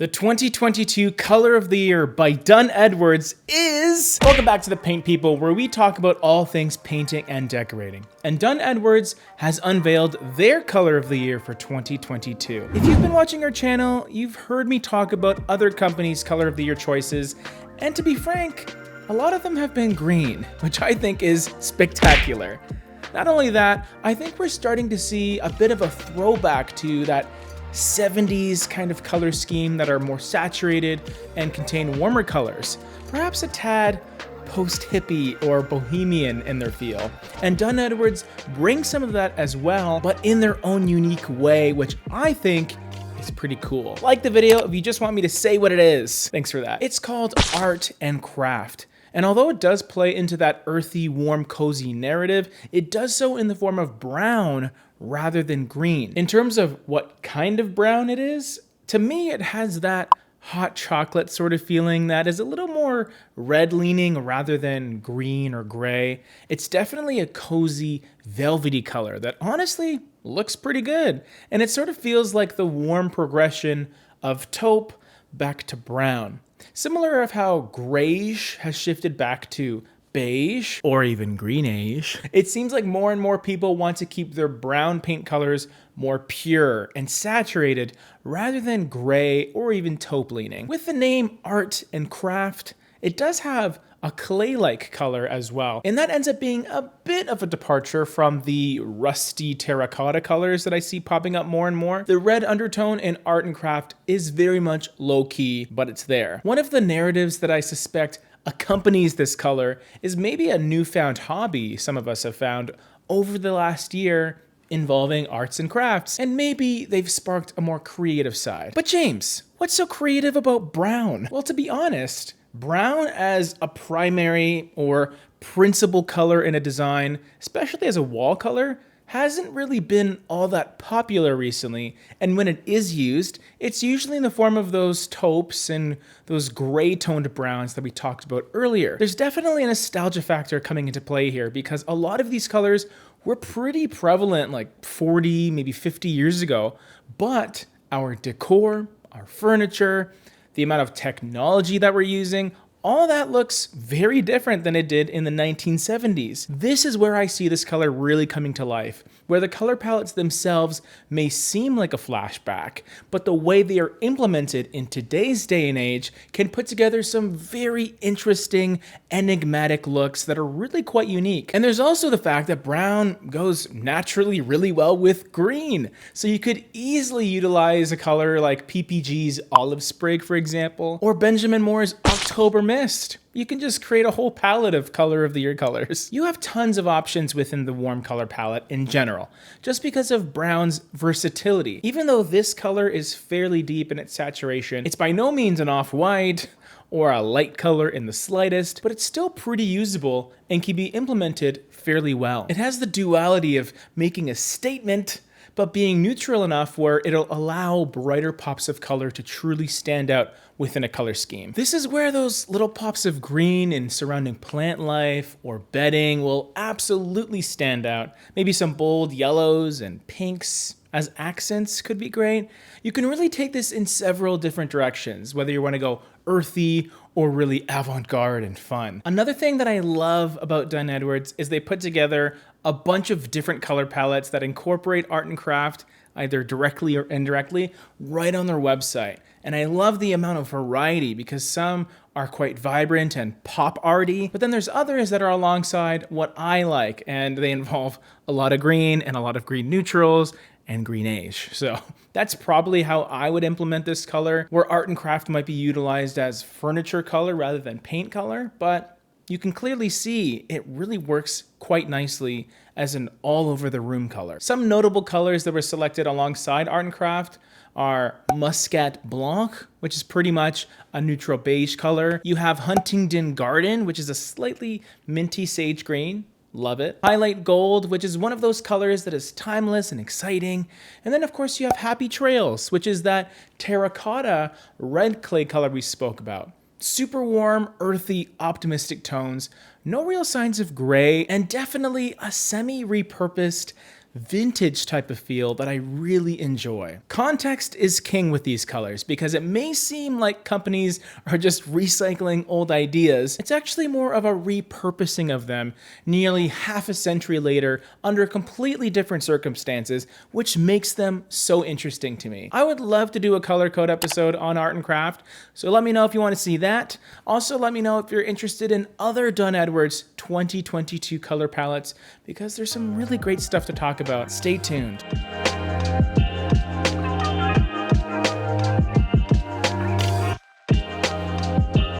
The 2022 Color of the Year by Dunn is... Welcome back to The Paint People, where we talk about all things painting and decorating. And Dunn has unveiled their Color of the Year for 2022. If you've been watching our channel, you've heard me talk about other companies' Color of the Year choices, and to be frank, a lot of them have been green, which I think is spectacular. Not only that, I think we're starting to see a bit of a throwback to that 70s kind of color scheme that are more saturated and contain warmer colors, perhaps a tad post-hippie or bohemian in their feel. And Dunn brings some of that as well, but in their own unique way, which I think is pretty cool. Like the video if you just want me to say what it is. Thanks for that. It's called Art and Craft. And although it does play into that earthy, warm, cozy narrative, it does so in the form of brown rather than green. In terms of what kind of brown it is, to me it has that hot chocolate sort of feeling that is a little more red leaning rather than green or gray. It's definitely a cozy, velvety color that honestly looks pretty good. And it sort of feels like the warm progression of taupe back to brown. Similar of how grayish has shifted back to beige or even greenish. It seems like more and more people want to keep their brown paint colors more pure and saturated rather than gray or even taupe leaning. With the name Art and Craft, it does have a clay-like color as well, and that ends up being a bit of a departure from the rusty terracotta colors that I see popping up more and more. The red undertone in Art and Craft is very much low-key, but it's there. One of the narratives that I suspect accompanies this color is maybe a newfound hobby some of us have found over the last year involving arts and crafts, and maybe they've sparked a more creative side. But James, what's so creative about brown? Well, to be honest, brown as a primary or principal color in a design, especially as a wall color, hasn't really been all that popular recently, and when it is used, it's usually in the form of those taupes and those gray-toned browns that we talked about earlier. There's definitely a nostalgia factor coming into play here because a lot of these colors were pretty prevalent like 40, maybe 50 years ago, but our decor, our furniture, the amount of technology that we're using, all that looks very different than it did in the 1970s. This is where I see this color really coming to life, where the color palettes themselves may seem like a flashback, but the way they are implemented in today's day and age can put together some very interesting, enigmatic looks that are really quite unique. And there's also the fact that brown goes naturally really well with green, so you could easily utilize a color like PPG's Olive Sprig, for example, or Benjamin Moore's October Mist. You can just create a whole palette of Color of the Year colors. You have tons of options within the warm color palette in general, just because of brown's versatility. Even though this color is fairly deep in its saturation, it's by no means an off-white or a light color in the slightest, but it's still pretty usable and can be implemented fairly well. It has the duality of making a statement but being neutral enough where it'll allow brighter pops of color to truly stand out within a color scheme. This is where those little pops of green in surrounding plant life or bedding will absolutely stand out. Maybe some bold yellows and pinks as accents could be great. You can really take this in several different directions, whether you want to go earthy or really avant-garde and fun. Another thing that I love about Dunn is they put together a bunch of different color palettes that incorporate art and craft, either directly or indirectly, right on their website. And I love the amount of variety because some are quite vibrant and pop arty, but then there's others that are alongside what I like, and they involve a lot of green and a lot of green neutrals and greenish. So that's probably how I would implement this color, where art and craft might be utilized as furniture color rather than paint color, but you can clearly see it really works quite nicely as an all over the room color. Some notable colors that were selected alongside art and craft are Muscat Blanc, which is pretty much a neutral beige color. You have Huntingdon Garden, which is a slightly minty sage green. Love it. Highlight Gold, which is one of those colors that is timeless and exciting. And then of course you have Happy Trails, which is that terracotta red clay color we spoke about. Super warm, earthy, optimistic tones, no real signs of gray, and definitely a semi-repurposed vintage type of feel that I really enjoy. Context is king with these colors because it may seem like companies are just recycling old ideas. It's actually more of a repurposing of them nearly half a century later under completely different circumstances, which makes them so interesting to me. I would love to do a color code episode on art and craft, so let me know if you want to see that. Also, let me know if you're interested in other Dunn Edwards 2022 color palettes, because there's some really great stuff to talk about. Stay tuned.